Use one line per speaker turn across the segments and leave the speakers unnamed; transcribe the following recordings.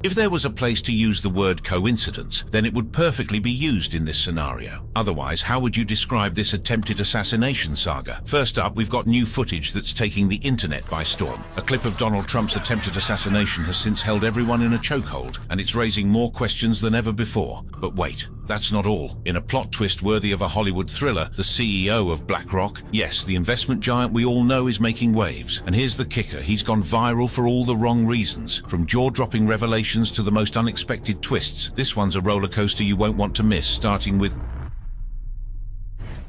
If there was a place to use the word coincidence, then it would perfectly be used in this scenario. Otherwise, how would you describe this attempted assassination saga? First up, we've got new footage that's taking the internet by storm. A clip of Donald Trump's attempted assassination has since held everyone in a chokehold, and it's raising more questions than ever before. But wait, that's not all. In a plot twist worthy of a Hollywood thriller, the CEO of BlackRock, yes, the investment giant we all know, is making waves. And here's the kicker, he's gone viral for all the wrong reasons. From jaw-dropping revelations to the most unexpected twists, this one's a roller coaster you won't want to miss, starting with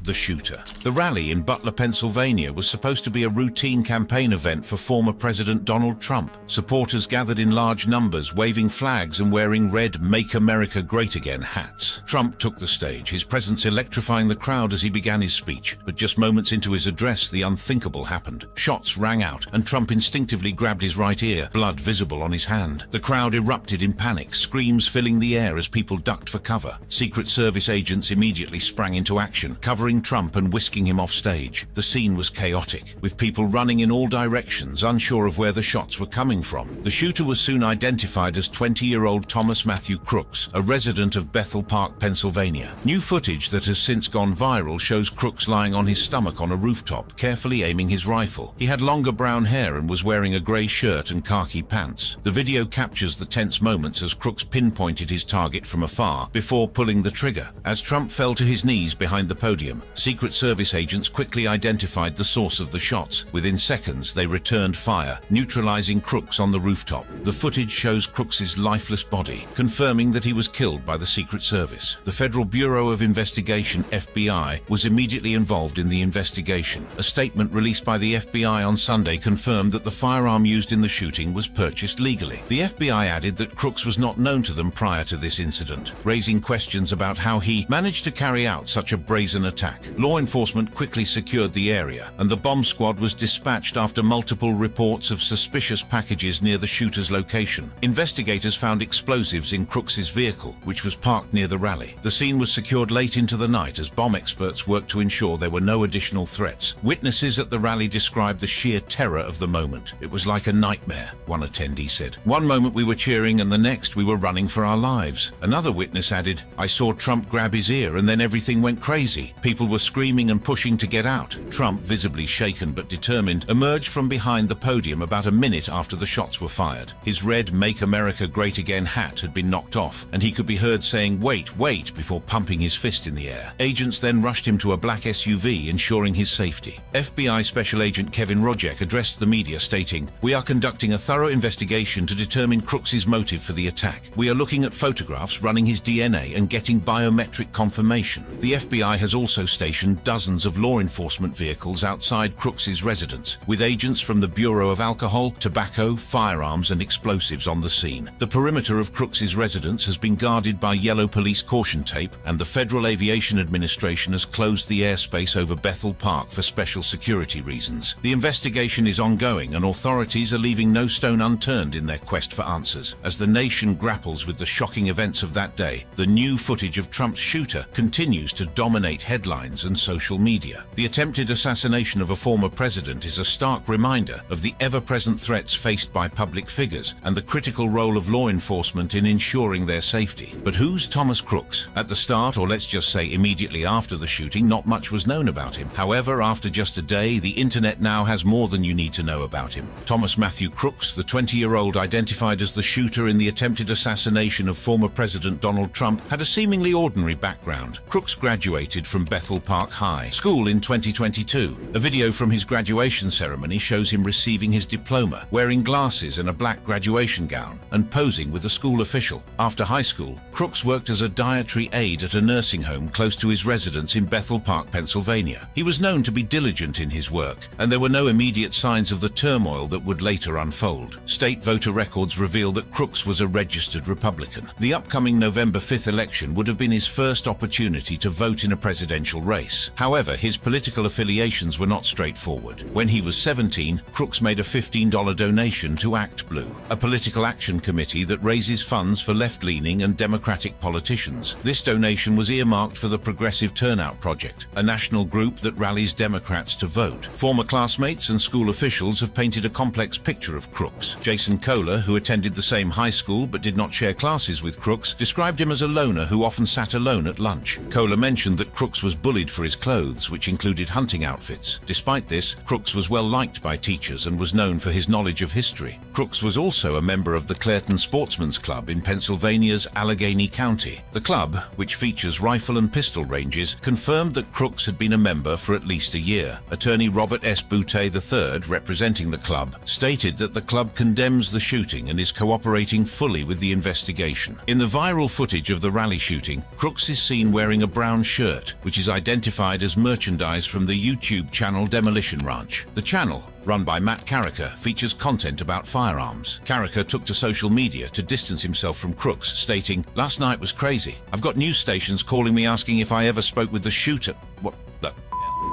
the shooter. The rally in Butler, Pennsylvania was supposed to be a routine campaign event for former President Donald Trump. Supporters gathered in large numbers, waving flags and wearing red "Make America Great Again" hats. Trump took the stage, his presence electrifying the crowd as he began his speech. But just moments into his address, the unthinkable happened. Shots rang out, and Trump instinctively grabbed his right ear, blood visible on his hand. The crowd erupted in panic, screams filling the air as people ducked for cover. Secret Service agents immediately sprang into action, covering Trump and whisking him off stage. The scene was chaotic, with people running in all directions, unsure of where the shots were coming from. The shooter was soon identified as 20-year-old Thomas Matthew Crooks, a resident of Bethel Park, Pennsylvania. New footage that has since gone viral shows Crooks lying on his stomach on a rooftop, carefully aiming his rifle. He had longer brown hair and was wearing a grey shirt and khaki pants. The video captures the tense moments as Crooks pinpointed his target from afar before pulling the trigger. As Trump fell to his knees behind the podium, Secret Service agents quickly identified the source of the shots. Within seconds, they returned fire, neutralizing Crooks on the rooftop. The footage shows Crooks's lifeless body, confirming that he was killed by the Secret Service. The Federal Bureau of Investigation, FBI, was immediately involved in the investigation. A statement released by the FBI on Sunday confirmed that the firearm used in the shooting was purchased legally. The FBI added that Crooks was not known to them prior to this incident, raising questions about how he managed to carry out such a brazen attack. Law enforcement quickly secured the area, and the bomb squad was dispatched after multiple reports of suspicious packages near the shooter's location. Investigators found explosives in Crooks's vehicle, which was parked near the rally. The scene was secured late into the night as bomb experts worked to ensure there were no additional threats. Witnesses at the rally described the sheer terror of the moment. "It was like a nightmare," one attendee said. "One moment we were cheering and the next we were running for our lives." Another witness added, "I saw Trump grab his ear and then everything went crazy. People were screaming and pushing to get out." Trump, visibly shaken but determined, emerged from behind the podium about a minute after the shots were fired. His red "Make America Great Again" hat had been knocked off, and he could be heard saying, "Wait, wait," before pumping his fist in the air. Agents then rushed him to a black SUV, ensuring his safety. FBI Special Agent Kevin Rojek addressed the media, stating, "We are conducting a thorough investigation to determine Crooks's motive for the attack. We are looking at photographs, running his DNA, and getting biometric confirmation." The FBI has also stationed dozens of law enforcement vehicles outside Crooks's residence, with agents from the Bureau of Alcohol, Tobacco, Firearms, and Explosives on the scene. The perimeter of Crooks's residence has been guarded by yellow police caution tape, and the Federal Aviation Administration has closed the airspace over Bethel Park for special security reasons. The investigation is ongoing, and authorities are leaving no stone unturned in their quest for answers. As the nation grapples with the shocking events of that day, the new footage of Trump's shooter continues to dominate headlines and social media. The attempted assassination of a former president is a stark reminder of the ever-present threats faced by public figures and the critical role of law enforcement in ensuring their safety. But who's Thomas Crooks? At the start, or let's just say immediately after the shooting, not much was known about him. However, after just a day, the internet now has more than you need to know about him. Thomas Matthew Crooks, the 20-year-old identified as the shooter in the attempted assassination of former President Donald Trump, had a seemingly ordinary background. Crooks graduated from Bethel Park High School in 2022. A video from his graduation ceremony shows him receiving his diploma, wearing glasses and a black graduation gown, and posing with a school official. After high school, Crooks worked as a dietary aide at a nursing home close to his residence in Bethel Park, Pennsylvania. He was known to be diligent in his work, and there were no immediate signs of the turmoil that would later unfold. State voter records reveal that Crooks was a registered Republican. The upcoming November 5th election would have been his first opportunity to vote in a presidential presidential race. However, his political affiliations were not straightforward. When he was 17, Crooks made a $15 donation to Act Blue, a political action committee that raises funds for left-leaning and Democratic politicians. This donation was earmarked for the Progressive Turnout Project, a national group that rallies Democrats to vote. Former classmates and school officials have painted a complex picture of Crooks. Jason Kohler, who attended the same high school but did not share classes with Crooks, described him as a loner who often sat alone at lunch. Kohler mentioned that Crooks was bullied for his clothes, which included hunting outfits. Despite this, Crooks was well liked by teachers and was known for his knowledge of history. Crooks was also a member of the Clairton Sportsman's Club in Pennsylvania's Allegheny County. The club, which features rifle and pistol ranges, confirmed that Crooks had been a member for at least a year. Attorney Robert S. Boutte III, representing the club, stated that the club condemns the shooting and is cooperating fully with the investigation. In the viral footage of the rally shooting, Crooks is seen wearing a brown shirt, which is identified as merchandise from the YouTube channel Demolition Ranch. The channel, run by Matt Carricker, features content about firearms. Carricker took to social media to distance himself from Crooks, stating, "Last night was crazy. I've got news stations calling me asking if I ever spoke with the shooter." What the hell?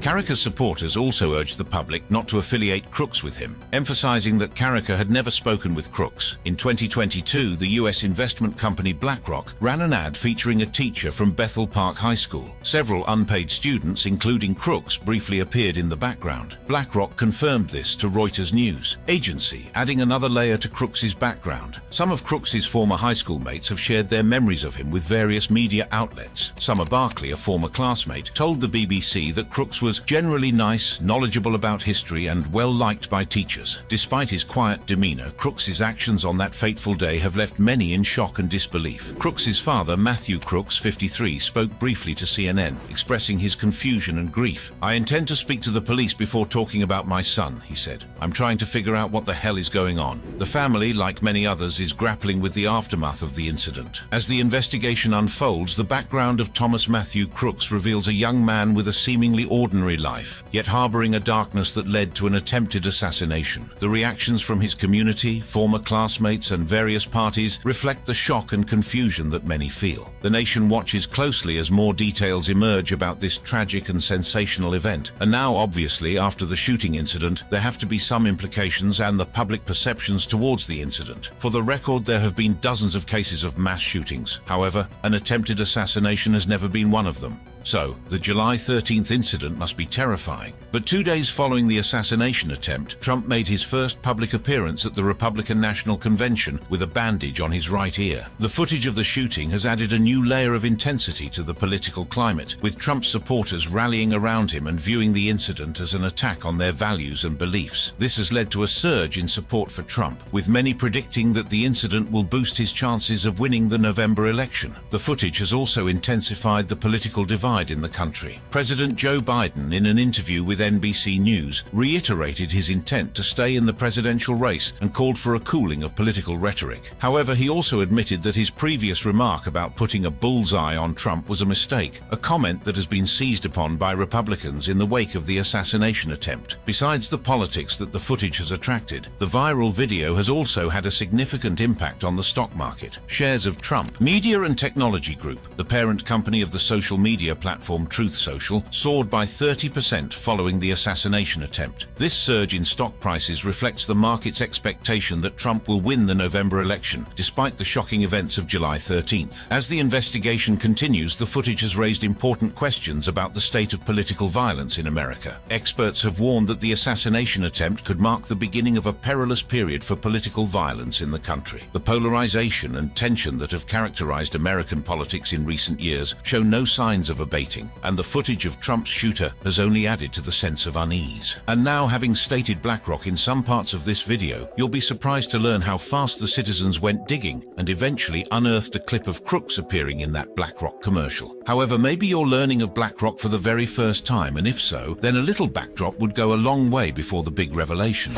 Carricker's supporters also urged the public not to affiliate Crooks with him, emphasizing that Carricker had never spoken with Crooks. In 2022, the U.S. investment company BlackRock ran an ad featuring a teacher from Bethel Park High School. Several unpaid students, including Crooks, briefly appeared in the background. BlackRock confirmed this to Reuters News Agency, adding another layer to Crooks's background. Some of Crooks's former high school mates have shared their memories of him with various media outlets. Summer Barkley, a former classmate, told the BBC that Crooks was generally nice, knowledgeable about history, and well-liked by teachers. Despite his quiet demeanor, Crooks's actions on that fateful day have left many in shock and disbelief. Crooks's father, Matthew Crooks, 53, spoke briefly to CNN, expressing his confusion and grief. "I intend to speak to the police before talking about my son," he said. "I'm trying to figure out what the hell is going on." The family, like many others, is grappling with the aftermath of the incident. As the investigation unfolds, the background of Thomas Matthew Crooks reveals a young man with a seemingly ordinary life, yet harboring a darkness that led to an attempted assassination. The reactions from his community, former classmates, and various parties reflect the shock and confusion that many feel. The nation watches closely as more details emerge about this tragic and sensational event. And now, obviously, after the shooting incident, there have to be some implications and the public perceptions towards the incident. For the record, there have been dozens of cases of mass shootings. However, an attempted assassination has never been one of them. So, the July 13th incident must be terrifying. But 2 days following the assassination attempt, Trump made his first public appearance at the Republican National Convention with a bandage on his right ear. The footage of the shooting has added a new layer of intensity to the political climate, with Trump's supporters rallying around him and viewing the incident as an attack on their values and beliefs. This has led to a surge in support for Trump, with many predicting that the incident will boost his chances of winning the November election. The footage has also intensified the political divide in the country. President Joe Biden, in an interview with NBC News, reiterated his intent to stay in the presidential race and called for a cooling of political rhetoric. However, he also admitted that his previous remark about putting a bullseye on Trump was a mistake, a comment that has been seized upon by Republicans in the wake of the assassination attempt. Besides the politics that the footage has attracted, the viral video has also had a significant impact on the stock market. Shares of Trump Media and Technology Group, the parent company of the social media platform Truth Social, soared by 30% following the assassination attempt. This surge in stock prices reflects the market's expectation that Trump will win the November election, despite the shocking events of July 13th. As the investigation continues, the footage has raised important questions about the state of political violence in America. Experts have warned that the assassination attempt could mark the beginning of a perilous period for political violence in the country. The polarization and tension that have characterized American politics in recent years show no signs of abating, and the footage of Trump's shooter has only added to the sense of unease. And now, having stated BlackRock in some parts of this video, you'll be surprised to learn how fast the citizens went digging and eventually unearthed a clip of Crooks appearing in that BlackRock commercial. However, maybe you're learning of BlackRock for the very first time, and if so, then a little backdrop would go a long way before the big revelation.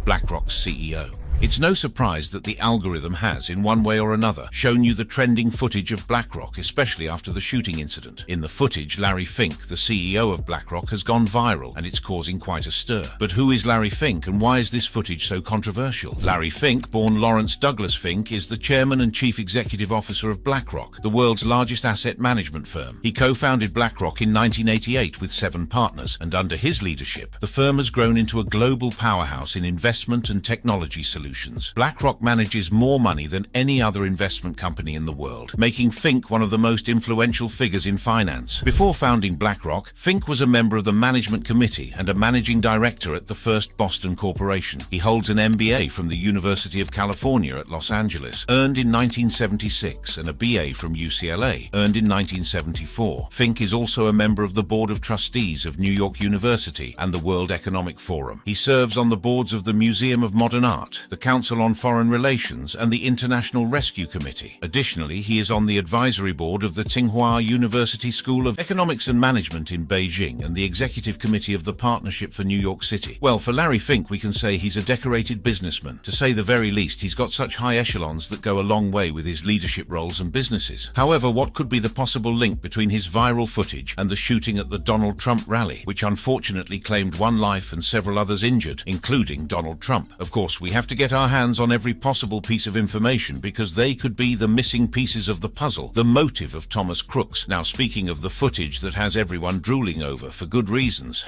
BlackRock's CEO. It's no surprise that the algorithm has, in one way or another, shown you the trending footage of BlackRock, especially after the shooting incident. In the footage, Larry Fink, the CEO of BlackRock, has gone viral, and it's causing quite a stir. But who is Larry Fink, and why is this footage so controversial? Larry Fink, born Lawrence Douglas Fink, is the chairman and chief executive officer of BlackRock, the world's largest asset management firm. He co-founded BlackRock in 1988 with 7 partners, and under his leadership, the firm has grown into a global powerhouse in investment and technology solutions. BlackRock manages more money than any other investment company in the world, making Fink one of the most influential figures in finance. Before founding BlackRock, Fink was a member of the management committee and a managing director at the First Boston Corporation. He holds an MBA from the University of California at Los Angeles, earned in 1976, and a BA from UCLA, earned in 1974. Fink is also a member of the Board of Trustees of New York University and the World Economic Forum. He serves on the boards of the Museum of Modern Art, the Council on Foreign Relations, and the International Rescue Committee. Additionally, he is on the advisory board of the Tsinghua University School of Economics and Management in Beijing and the executive committee of the Partnership for New York City. Well, for Larry Fink, we can say he's a decorated businessman. To say the very least, he's got such high echelons that go a long way with his leadership roles and businesses. However, what could be the possible link between his viral footage and the shooting at the Donald Trump rally, which unfortunately claimed 1 life and several others injured, including Donald Trump? Of course, we have to get our hands on every possible piece of information because they could be the missing pieces of the puzzle, the motive of Thomas Crooks. Now, speaking of the footage that has everyone drooling over for good reasons,